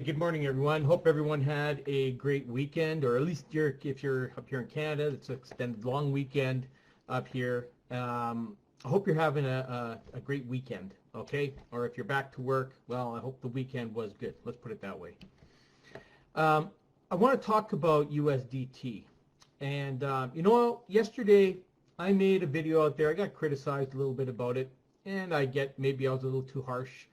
Good morning, everyone. Hope everyone had a great weekend, or at least if you're up here in Canada, it's an extended long weekend up here. I hope you're having a great weekend, okay? Or if you're back to work, well, I hope the weekend was good. Let's put it that way. I want to talk about USDT. And, yesterday I made a video out there. I got criticized a little bit about it, and maybe I was a little too harsh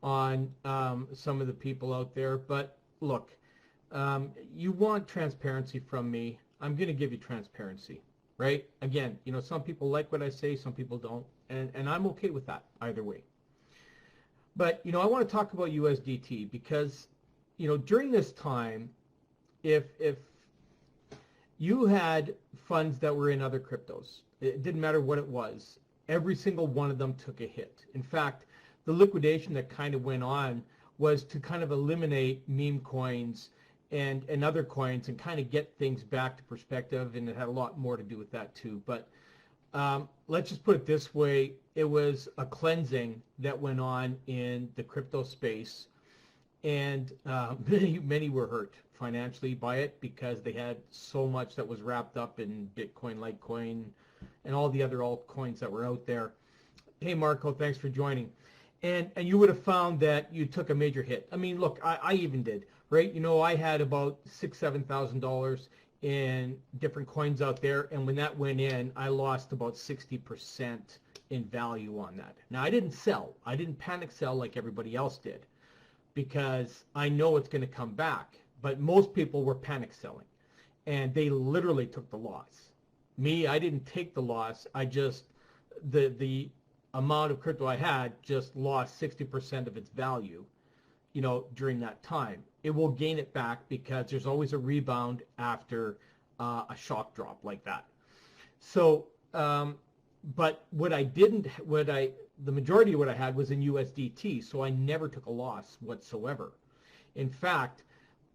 on some of the people out there. But look, you want transparency from me. I'm going to give you transparency, right? Again, some people like what I say, some people don't, and I'm okay with that either way. But, I want to talk about USDT because, during this time, if you had funds that were in other cryptos, it didn't matter what it was, every single one of them took a hit. In fact, the liquidation that kind of went on was to kind of eliminate meme coins and other coins and kind of get things back to perspective, and it had a lot more to do with that too. But let's just put it this way. It was a cleansing that went on in the crypto space, and many were hurt financially by it because they had so much that was wrapped up in Bitcoin, Litecoin, and all the other altcoins that were out there. Hey, Marco, thanks for joining. And you would have found that you took a major hit. I mean, look, I even did, right? I had about $6,000-7,000 in different coins out there, and when that went in, I lost about 60% in value on that. Now, I didn't sell. I didn't panic sell like everybody else did because I know it's going to come back. But most people were panic selling, and they literally took the loss. Me, I didn't take the loss. I just, the amount of crypto I had just lost 60% of its value, during that time. It will gain it back because there's always a rebound after a shock drop like that. So, but the majority of what I had was in USDT, so I never took a loss whatsoever. In fact,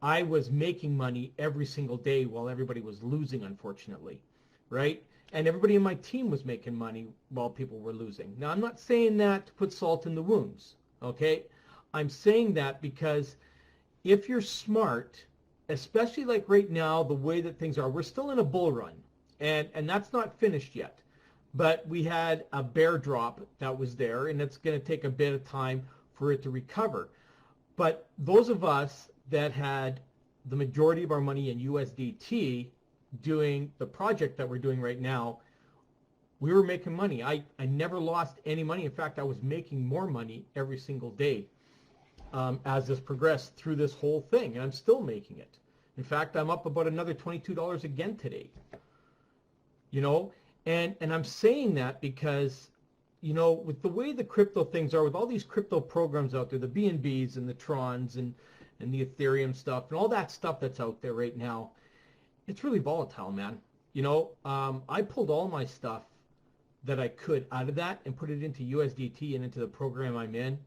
I was making money every single day while everybody was losing, unfortunately, right? And everybody in my team was making money while people were losing. Now, I'm not saying that to put salt in the wounds, okay? I'm saying that because if you're smart, especially like right now, the way that things are, we're still in a bull run, and that's not finished yet. But we had a bear drop that was there, and it's going to take a bit of time for it to recover. But those of us that had the majority of our money in USDT, doing the project that we're doing right now, we were making money. I never lost any money. In fact, I was making more money every single day as this progressed through this whole thing, and I'm still making it. In fact, I'm up about another $22 again today. And I'm saying that because, with the way the crypto things are, with all these crypto programs out there, the BNBs and the Trons and the Ethereum stuff and all that stuff that's out there right now, it's really volatile, man. I pulled all my stuff that I could out of that and put it into USDT and into the program I'm in,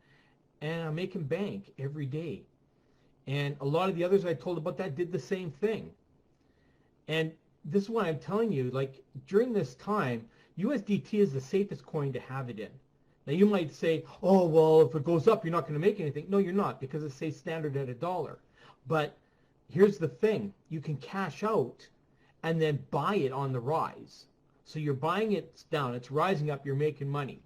and I'm making bank every day. And a lot of the others I told about that did the same thing. And this is why I'm telling you, like, during this time, USDT is the safest coin to have it in. Now, you might say, oh, well, if it goes up, you're not going to make anything. No, you're not, because it stays standard at $1. But here's the thing. You can cash out and then buy it on the rise. So you're buying it down. It's rising up. You're making money.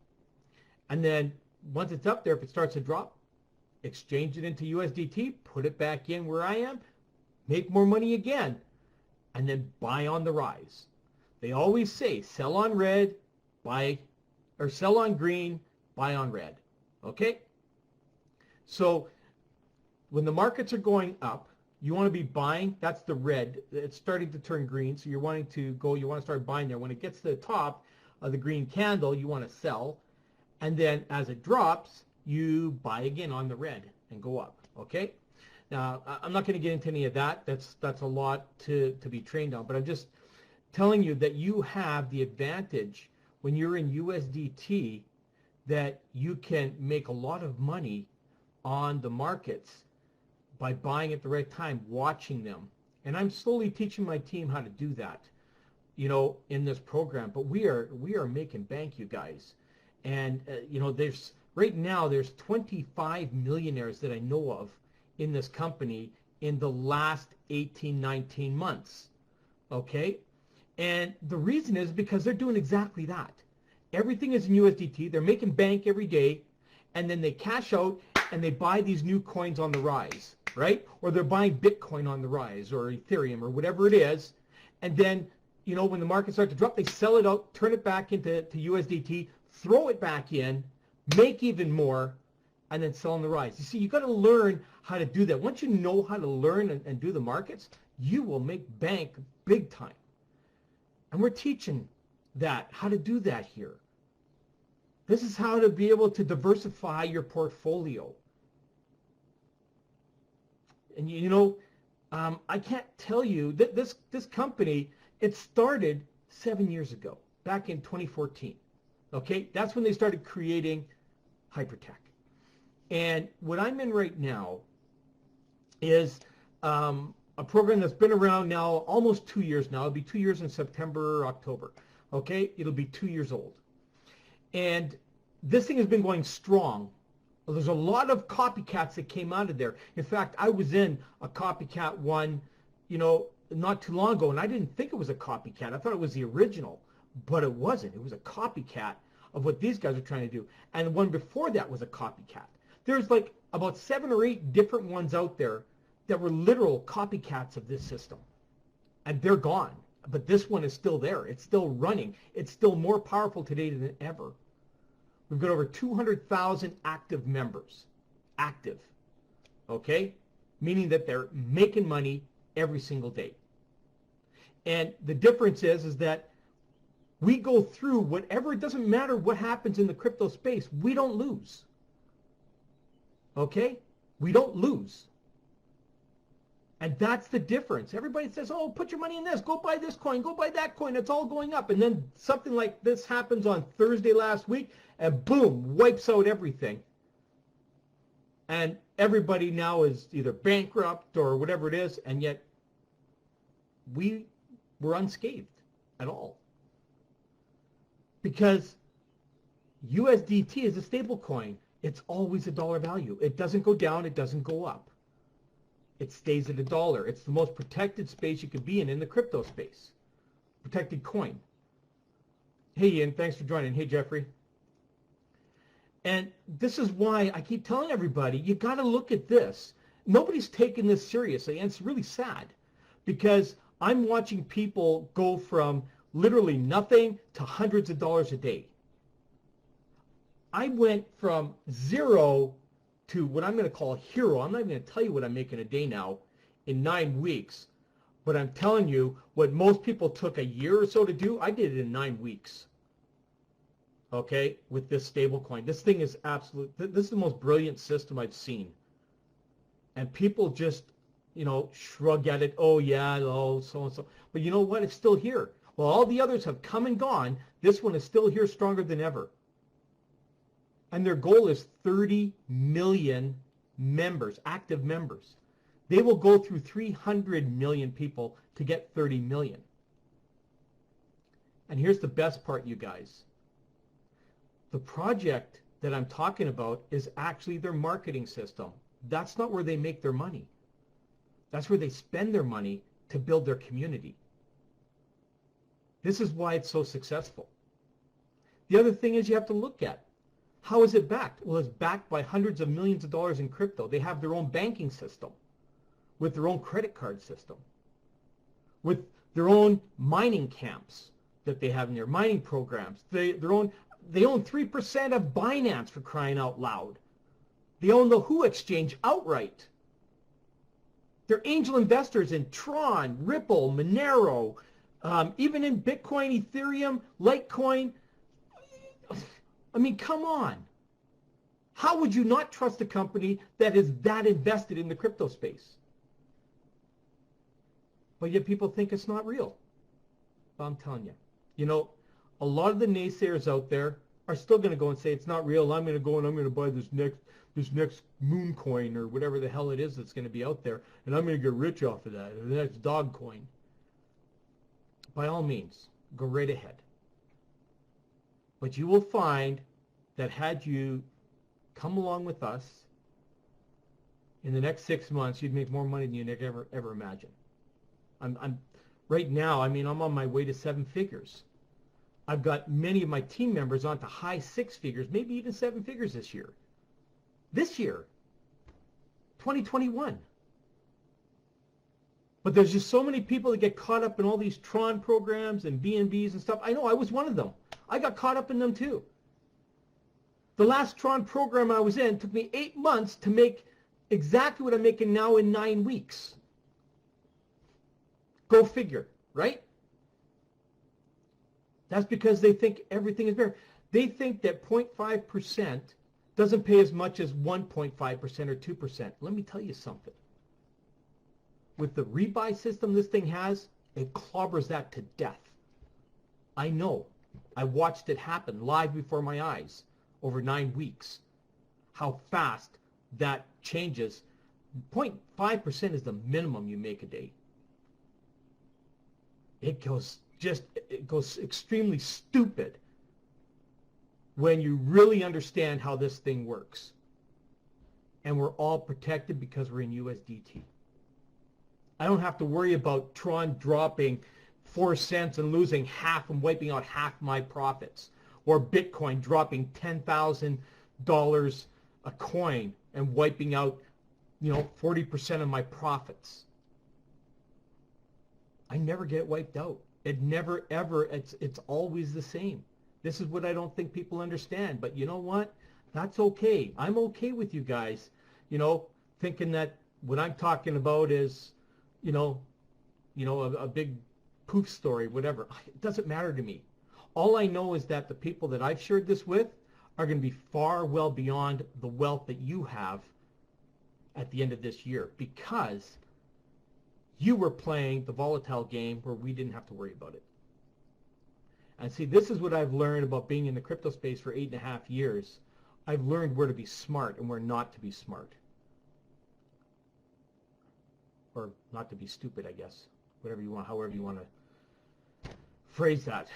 And then once it's up there, if it starts to drop, exchange it into USDT, put it back in where I am, make more money again, and then buy on the rise. They always say sell on red, buy, or sell on green, buy on red. Okay? So when the markets are going up, you want to be buying. That's the red. It's starting to turn green, so you're wanting to go. You want to start buying there. When it gets to the top of the green candle, you want to sell, and then as it drops, you buy again on the red and go up. Okay. Now, I'm not going to get into any of that. That's a lot to be trained on, but I'm just telling you that you have the advantage when you're in USDT that you can make a lot of money on the markets by buying at the right time, watching them. And I'm slowly teaching my team how to do that, in this program. But we are making bank, you guys. And, there's right now, there's 25 millionaires that I know of in this company in the last 18, 19 months. Okay? And the reason is because they're doing exactly that. Everything is in USDT. They're making bank every day, and then they cash out and they buy these new coins on the rise, right? Or they're buying Bitcoin on the rise, or Ethereum, or whatever it is. And then, you know, when the market starts to drop, they sell it out, turn it back into USDT, throw it back in, make even more, and then sell on the rise. You see, you got to learn how to do that. Once you know how to learn and do the markets, you will make bank big time. And we're teaching that, how to do that here. This is how to be able to diversify your portfolio. And you know, I can't tell you that this company, it started 7 years ago, back in 2014. Okay, that's when they started creating Hypertech. And what I'm in right now is a program that's been around now almost 2 years now. It'll be 2 years in September, October. Okay, it'll be 2 years old. And this thing has been going strong. There's a lot of copycats that came out of there. In fact, I was in a copycat one, you know, not too long ago, and I didn't think it was a copycat. I thought it was the original, but it wasn't. It was a copycat of what these guys are trying to do. And the one before that was a copycat. There's like about 7 or 8 different ones out there that were literal copycats of this system. And they're gone. But this one is still there. It's still running. It's still more powerful today than ever. We've got over 200,000 active members. Active. Okay? Meaning that they're making money every single day. And the difference is that we go through whatever, it doesn't matter what happens in the crypto space, we don't lose. Okay? We don't lose. And that's the difference. Everybody says, oh, put your money in this, go buy this coin, go buy that coin, it's all going up. And then something like this happens on Thursday last week, and boom, wipes out everything. And everybody now is either bankrupt or whatever it is, and yet we were unscathed at all. Because USDT is a stable coin. It's always a dollar value. It doesn't go down, it doesn't go up. It stays at $1. It's the most protected space you could be in the crypto space. Protected coin. Hey Ian, thanks for joining. Hey Jeffrey. And this is why I keep telling everybody, you got to look at this. Nobody's taking this seriously, and it's really sad. Because I'm watching people go from literally nothing to hundreds of dollars a day. I went from zero to what I'm going to call a hero. I'm not even going to tell you what I'm making a day now in 9 weeks. But I'm telling you, what most people took a year or so to do, I did it in 9 weeks. Okay, with this stable coin. This thing is absolute. This is the most brilliant system I've seen. And people just, you know, shrug at it. Oh yeah, oh so and so. But you know what? It's still here. Well, all the others have come and gone. This one is still here, stronger than ever. And their goal is 30 million members, active members. They will go through 300 million people to get 30 million. And here's the best part, you guys. The project that I'm talking about is actually their marketing system. That's not where they make their money. That's where they spend their money to build their community. This is why it's so successful. The other thing is you have to look at, how is it backed? Well, it's backed by hundreds of millions of dollars in crypto. They have their own banking system with their own credit card system, with their own mining camps that they have in their mining programs. They own 3% of Binance, for crying out loud. They own the Who exchange outright. They're angel investors in Tron, Ripple, Monero, even in Bitcoin, Ethereum, Litecoin. I mean, come on. How would you not trust a company that is that invested in the crypto space? But yet people think it's not real. Well, I'm telling you. You know, a lot of the naysayers out there are still going to go and say it's not real. I'm going to go and I'm going to buy this next moon coin or whatever the hell it is that's going to be out there, and I'm going to get rich off of that, or the next dog coin. By all means, go right ahead. But you will find that had you come along with us, in the next 6 months, you'd make more money than you ever imagine. I'm right now, I mean, I'm on my way to 7 figures. I've got many of my team members onto high 6 figures, maybe even 7 figures this year. This year, 2021. But there's just so many people that get caught up in all these Tron programs and BNBs and stuff. I know, I was one of them. I got caught up in them too. The last Tron program I was in took me 8 months to make exactly what I'm making now in 9 weeks. Go figure, right? That's because they think everything is better. They think that 0.5% doesn't pay as much as 1.5% or 2%. Let me tell you something. With the rebuy system this thing has, it clobbers that to death. I know. I watched it happen live before my eyes over 9 weeks. How fast that changes. 0.5% is the minimum you make a day. It goes extremely stupid when you really understand how this thing works. And we're all protected because we're in USDT. I don't have to worry about Tron dropping 4 cents and losing half and wiping out half my profits, or Bitcoin dropping $10,000 a coin and wiping out, 40% of my profits. I never get wiped out. It never ever, it's always the same. This is what I don't think people understand. But you know what? That's okay. I'm okay with you guys, thinking that what I'm talking about is, a big poof story, whatever. It doesn't matter to me. All I know is that the people that I've shared this with are going to be far well beyond the wealth that you have at the end of this year, because you were playing the volatile game where we didn't have to worry about it. And see, this is what I've learned about being in the crypto space for 8.5 years. I've learned where to be smart and where not to be smart. Or not to be stupid, I guess. Whatever you want, however you want to phrase that.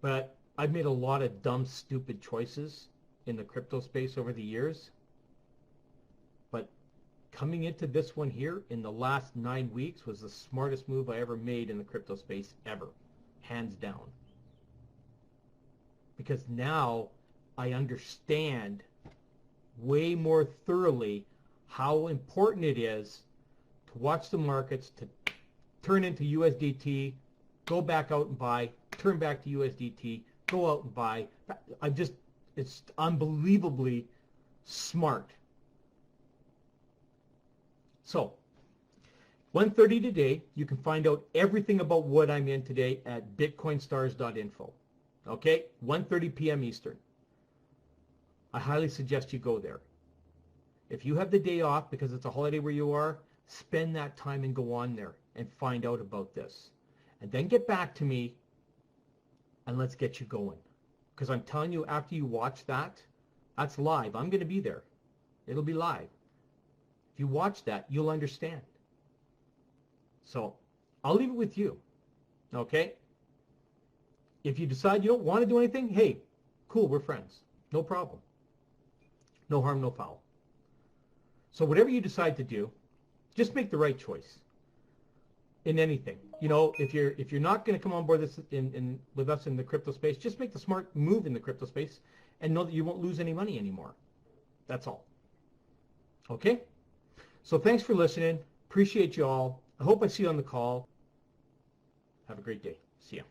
But I've made a lot of dumb, stupid choices in the crypto space over the years. But coming into this one here in the last 9 weeks was the smartest move I ever made in the crypto space ever. Hands down. Because now I understand way more thoroughly how important it is to watch the markets, to turn into USDT, go back out and buy, turn back to USDT, go out and buy. It's unbelievably smart. So, 1:30 today, you can find out everything about what I'm in today at bitcoinstars.info. Okay, 1:30 p.m. Eastern. I highly suggest you go there. If you have the day off because it's a holiday where you are, spend that time and go on there and find out about this. And then get back to me and let's get you going. Because I'm telling you, after you watch that, that's live. I'm going to be there. It'll be live. If you watch that, you'll understand. So I'll leave it with you. Okay? If you decide you don't want to do anything, hey, cool, we're friends. No problem. No harm, no foul. So whatever you decide to do, just make the right choice in anything. If you're not going to come on board with us in the crypto space, just make the smart move in the crypto space and know that you won't lose any money anymore. That's all. Okay? So thanks for listening. Appreciate you all. I hope I see you on the call. Have a great day. See ya.